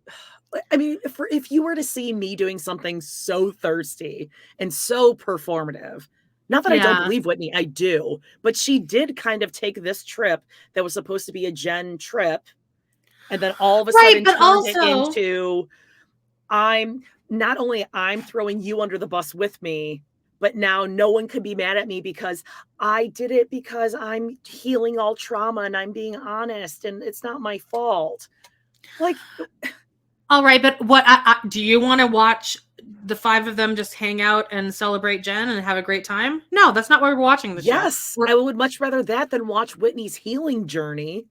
I mean, if you were to see me doing something so thirsty and so performative, not that I don't believe Whitney, I do, but she did kind of take this trip that was supposed to be a Jen trip, and then all of a sudden turned it into, I'm throwing you under the bus with me, but now no one can be mad at me because I did it because I'm healing all trauma and I'm being honest and it's not my fault. Like,
all right, but what do you want to watch the five of them just hang out and celebrate Jen and have a great time? No, that's not why we're watching the show.
Yes, I would much rather that than watch Whitney's healing journey.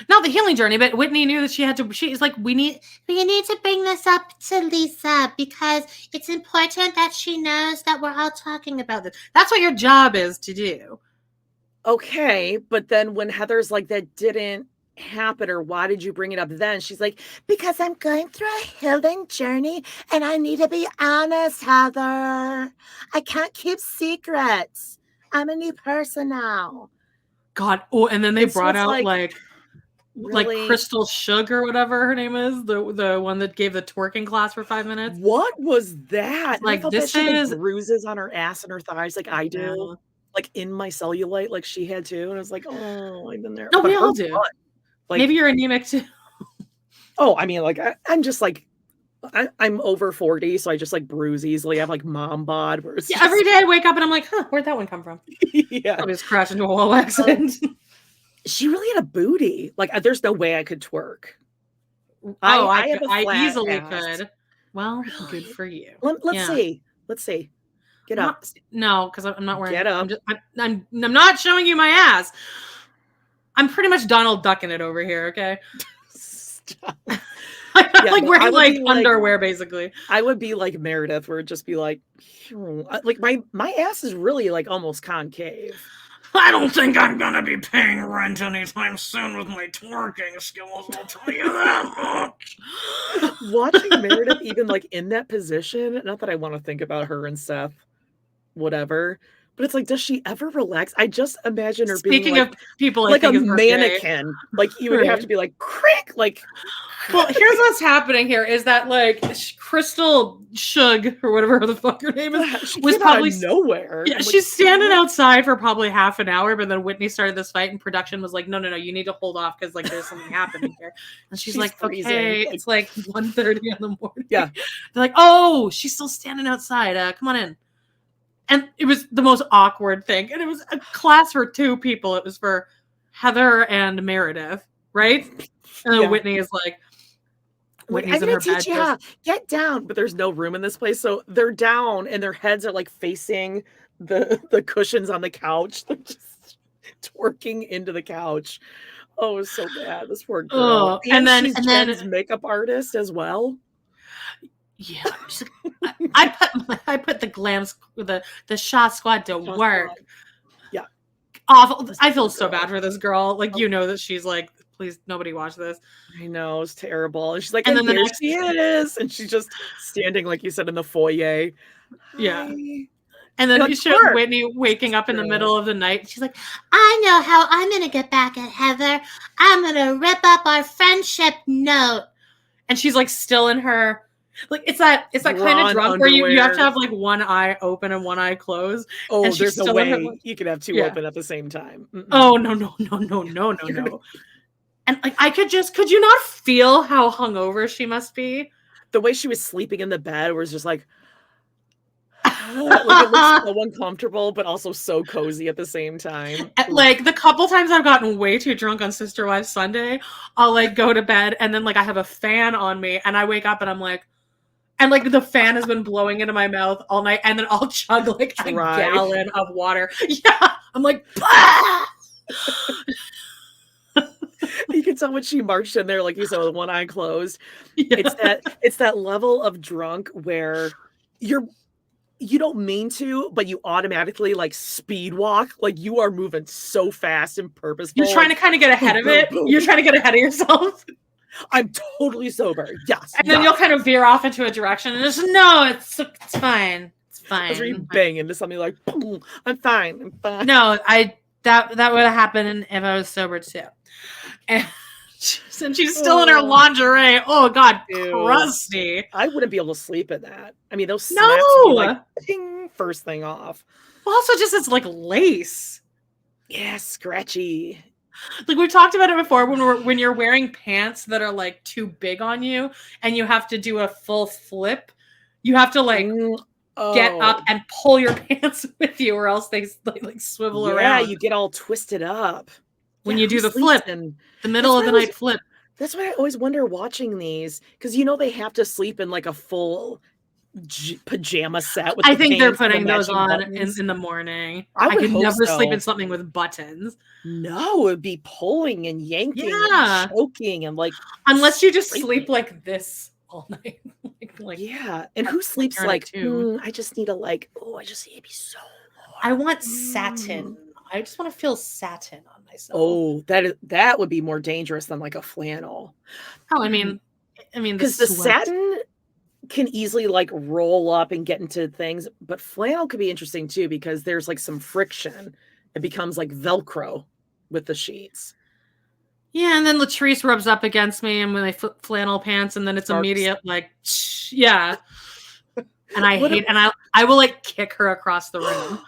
Not the healing journey, but Whitney knew that she's like, we need to bring this up to Lisa because it's important that she knows that we're all talking about this. That's what your job is to do.
Okay, but then when Heather's like, that didn't happen, or why did you bring it up then? She's like, because I'm going through a healing journey and I need to be honest, Heather. I can't keep secrets. I'm a new person now.
God. Oh, and then they brought out like Crystal Sugar, or whatever her name is, the one that gave the twerking class for 5 minutes.
What was that?
Like, this is
bruises on her ass and her thighs like I do, like in my cellulite like she had too, and I was like, oh, I've been there.
No, we all do. Like, maybe you're anemic too.
Oh, I mean, like I'm just like I'm over 40, so I just like bruise easily. I have like mom bod. Where it's just...
every day I wake up and I'm like, where'd that one come from? I'll just crash into a wall accident.
She really had a booty. Like, there's no way I could twerk.
I easily could. Well, good for you.
Let's see. Get up.
No, because I'm not wearing.
Get up.
I'm not showing you my ass. I'm pretty much Donald Ducking it over here, okay?
Stop.
I'm wearing like underwear, basically.
I would be like Meredith, where it'd just be like my ass is really like almost concave.
I don't think I'm gonna be paying rent anytime soon with my twerking skills, I'll tell you that much.
Watching Meredith even like in that position, not that I want to think about her and Seth, whatever. But it's like, does she ever relax? I just imagine her
Speaking
being
of people
like
I
a
think are gay.
mannequin. Like you would have to be like, crick, like.
Well, here's what's happening here is that like Crystal Shug or whatever the fuck her name is
She
was
came out
probably
of nowhere.
Yeah, she's standing outside for probably half an hour, but then Whitney started this fight and production was like, no, you need to hold off because like there's something happening here. And she's like, freezing. Okay, it's like 1:30 in the morning.
Yeah.
They're like, oh, she's still standing outside. Come on in. And it was the most awkward thing. And it was a class for 2 people. It was for Heather and Meredith, right? And then Whitney is like, Whitney's
I'm
in her
gonna
bed.
teach you get down, but there's no room in this place, so they're down and their heads are like facing the cushions on the couch. They're just twerking into the couch. Oh, it was so bad. This poor girl.
Oh, and then
Jen's makeup artist as well.
Yeah, I put the the Shah Squad to work.
Yeah,
awful. I feel so bad for this girl. Like you know that she's like, please nobody watch this.
I know, it's terrible. And she's like,
and then
there she is, and she's just standing like you said in the foyer.
Yeah.
Hi.
And then you show Whitney waking up in the middle of the night. She's like, I know how I'm going to get back at Heather. I'm going to rip up our friendship note. And she's like still in her, like, it's that kind of drunk where you have to have like one eye open and one eye closed.
Oh,
and
there's no way you could have 2 open at the same time. Mm-mm.
Oh, no. And like, could you not feel how hungover she must be?
The way she was sleeping in the bed was just like it looks so uncomfortable, but also so cozy at the same time.
Like the couple times I've gotten way too drunk on Sister Wives Sunday, I'll like go to bed and then like I have a fan on me and I wake up and I'm like, and like the fan has been blowing into my mouth all night and then I'll chug like a gallon of water. Yeah, I'm like,
you can tell when she marched in there, like you said, with one eye closed. Yeah. It's that level of drunk where you don't mean to, but you automatically like speed walk. Like you are moving so fast and purposeful.
You're trying to kind of get ahead of it. You're trying to get ahead of yourself.
I'm totally sober. Yes.
And then you'll kind of veer off into a direction and just, no, it's fine. It's fine.
As you bang into something like, I'm fine.
No, that would have happened if I was sober too. And since she's still in her lingerie, oh god, crusty.
I wouldn't be able to sleep in that. I mean, those snaps would be like ping, first thing off.
Well, also just it's like lace.
Yeah, scratchy.
Like we've talked about it before when you're wearing pants that are like too big on you and you have to do a full flip. You have to like get up and pull your pants with you or else they like swivel around.
Yeah, you get all twisted up.
When you do the flip, the middle of the night flip.
That's why I always wonder watching these, because you know they have to sleep in like a full pajama set. With
I think they're putting those on in the morning. I could never sleep in something with buttons.
No, it would be pulling and yanking and choking and like.
Unless you just sleep like this all night. like
yeah, and who sleeps like, I just need I just need to be so warm.
I want satin. I just want to feel satin on myself.
Oh, that would be more dangerous than like a flannel.
Oh, I mean,
because the satin can easily like roll up and get into things, but flannel could be interesting too because there's like some friction. It becomes like Velcro with the sheets.
Yeah, and then Latrice rubs up against me, and when they flannel pants, and then it's immediate like, yeah. And I I will like kick her across the room.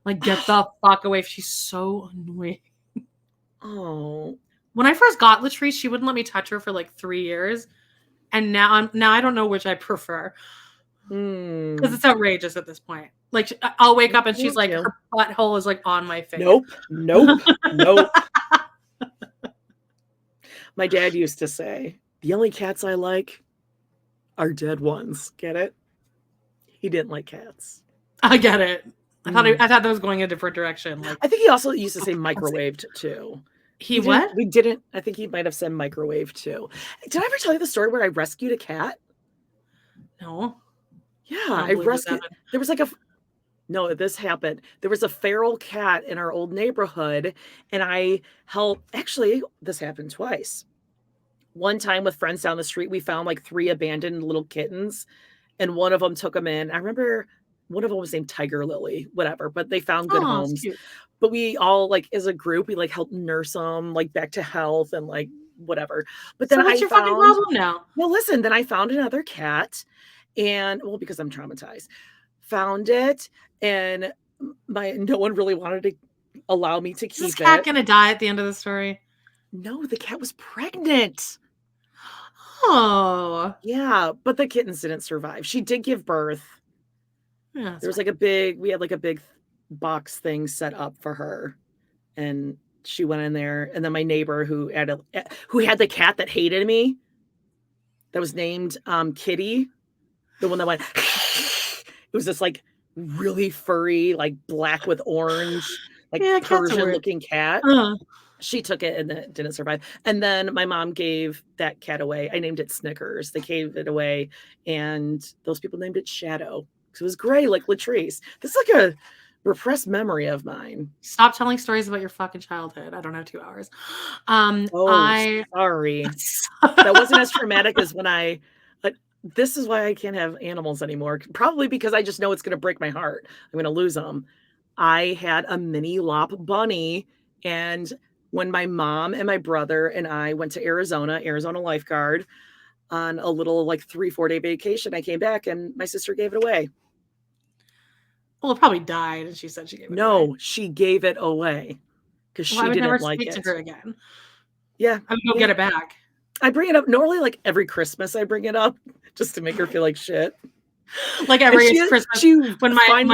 Like, get the fuck away. She's so annoying.
Oh.
When I first got Latrice, she wouldn't let me touch her for like 3 years. And now I don't know which I prefer. Because it's outrageous at this point. Like, I'll wake up and she's like, her butthole is like on my face.
Nope. My dad used to say, the only cats I like are dead ones. Get it? He didn't like cats.
I get it. I thought that was going a different direction. Like,
I think he also used to say microwaved too.
What?
We didn't. I think he might have said microwave too. Did I ever tell you the story where I rescued a cat?
No.
Yeah, I rescued. There was like no, this happened. There was a feral cat in our old neighborhood, and I helped. Actually, this happened twice. One time with friends down the street, we found like 3 abandoned little kittens, and one of them took them in. I remember one of them was named Tiger Lily, whatever, but they found good
Oh, it's
homes.
cute.
But we all, like, as a group, we like helped nurse them like back to health and like whatever. But then
So what's
I
your fucking
found,
problem now?
well, listen, then I found another cat, and well, because I'm traumatized, found it, and no one really wanted to allow me to
Is this
keep
cat
it.
gonna die at the end of the story?
No, the cat was pregnant.
Oh.
Yeah, but the kittens didn't survive. She did give birth.
Yeah,
There was like we had like a big box thing set up for her, and she went in there. And then my neighbor who had the cat that hated me, that was named Kitty, the one that went, it was this like really furry, like black with orange, like Persian looking cat. She took it and it didn't survive. And then my mom gave that cat away. I named it Snickers. They gave it away, and those people named it Shadow because it was gray like Latrice. This is like a repressed memory of mine.
Stop telling stories about your fucking childhood. I don't have 2 hours.
Sorry. That wasn't as traumatic as when this is why I can't have animals anymore. Probably because I just know it's going to break my heart. I'm going to lose them. I had a mini lop bunny, and when my mom and my brother and I went to Arizona lifeguard on a little like 3-4 day vacation, I came back and my sister gave it away.
Well, it probably died, and she said she gave it away.
No, she gave it away because she didn't
never
like
speak
it.
to her again.
Yeah,
I would go get it back.
I bring it up normally like every Christmas. I bring it up just to make her feel like shit.
Like every Christmas, when my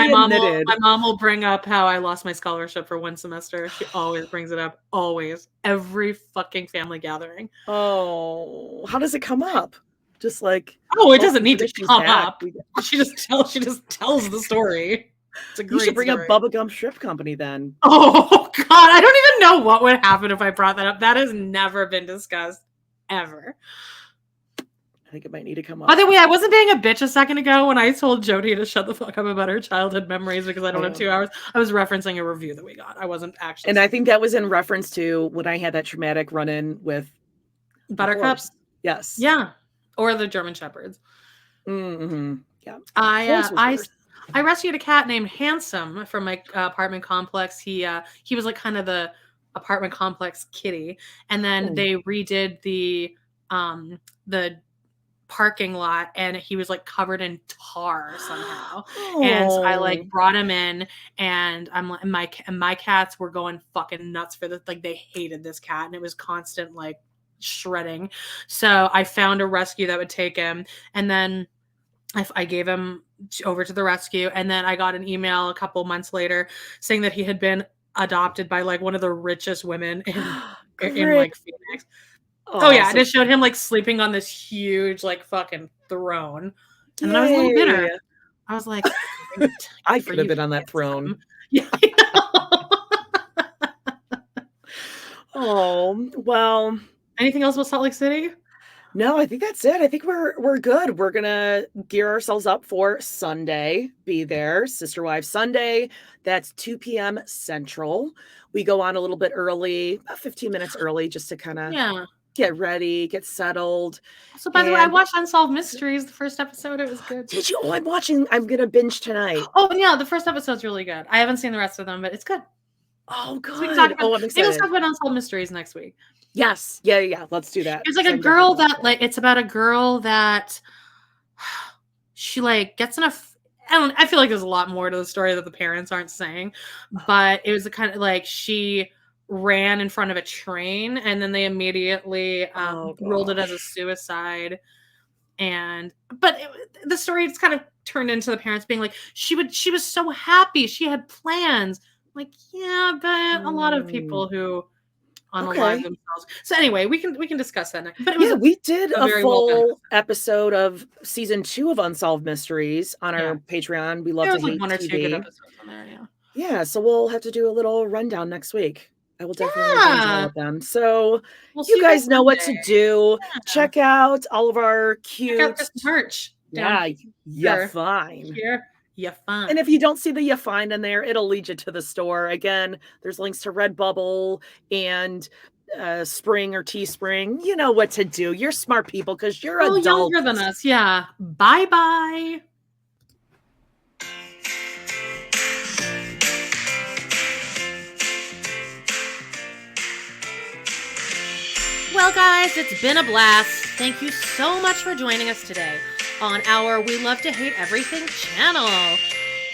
mom will bring up how I lost my scholarship for one semester. She always brings it up. Always, every fucking family gathering.
Oh, how does it come up? Just like,
it doesn't need to come up. She just tells the story. It's a great.
You should bring up Bubba Gum Shrimp Company then.
Oh God, I don't even know what would happen if I brought that up. That has never been discussed ever.
I think it might need to come up.
By the way, I wasn't being a bitch a second ago when I told Jody to shut the fuck up about her childhood memories because I don't have 2 hours. I was referencing a review that we got. I wasn't actually.
And I think that was in reference to when I had that traumatic run-in with
Buttercups.
Yes.
Yeah. Or the German Shepherds.
Mm-hmm. Yeah.
I rescued a cat named Handsome from my apartment complex. He was like kind of the apartment complex kitty, and then they redid the parking lot, and he was like covered in tar somehow. And so I like brought him in, and my cats were going fucking nuts for this. Like they hated this cat, and it was constant like shredding. So I found a rescue that would take him, and then I gave him over to the rescue, and then I got an email a couple months later saying that he had been adopted by like one of the richest women in like Phoenix. Oh yeah, I just showed him like sleeping on this huge like fucking throne, and then I was a little bitter. I was like,
I could have been on that throne.
Yeah.
Oh well.
Anything else about Salt Lake City?
No, I think that's it. I think we're good. We're gonna gear ourselves up for Sunday. Be there, Sister Wives Sunday. That's 2 p.m. Central. We go on a little bit early, about 15 minutes early, just to kind of get ready, get settled.
So by the way, I watched Unsolved Mysteries, the first episode. It was good.
Did you? Oh, I'm gonna binge tonight.
Oh yeah, the first episode's really good. I haven't seen the rest of them, but it's good.
Oh, good.
So I'm excited.
Maybe
let's talk about Unsolved Mysteries next week.
Yes. Yeah. Let's do that.
It's like a girl that like it's about a girl that she like gets in a I feel like there's a lot more to the story that the parents aren't saying, but it was the kind of like she ran in front of a train, and then they immediately ruled it as a suicide. But the story just kind of turned into the parents being like, she was so happy, she had plans. Like, yeah, but a lot of people who unalive themselves. So anyway, we can discuss that next. But
we did a full episode of season 2 of Unsolved Mysteries on our Patreon. We love to hate
one or
TV.
two good episodes on there.
Yeah, so we'll have to do a little rundown next week. I will definitely binge all of them. So you guys know what to do. Yeah. Check out all of our cute
check out this merch.
You're fine.
Here. You find.
And if you don't see the you find in there, it'll lead you to the store. Again, there's links to Redbubble and Spring or Teespring. You know what to do. You're smart people because you're adults.
Younger than us. Yeah. Bye-bye. Well, guys, it's been a blast. Thank you so much for joining us today on our We Love to Hate Everything channel.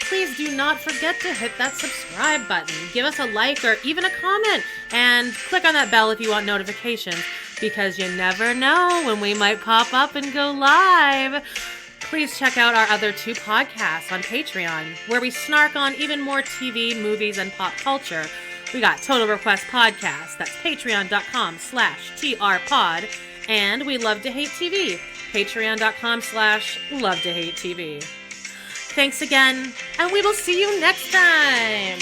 Please do not forget to hit that subscribe button. Give us a like or even a comment, and click on that bell if you want notifications, because you never know when we might pop up and go live. Please check out our other 2 podcasts on Patreon, where we snark on even more TV, movies, and pop culture. We got Total Request Podcast, that's patreon.com/trpod, and We Love to Hate TV, patreon.com/love to hate TV. Thanks again, and we will see you next time.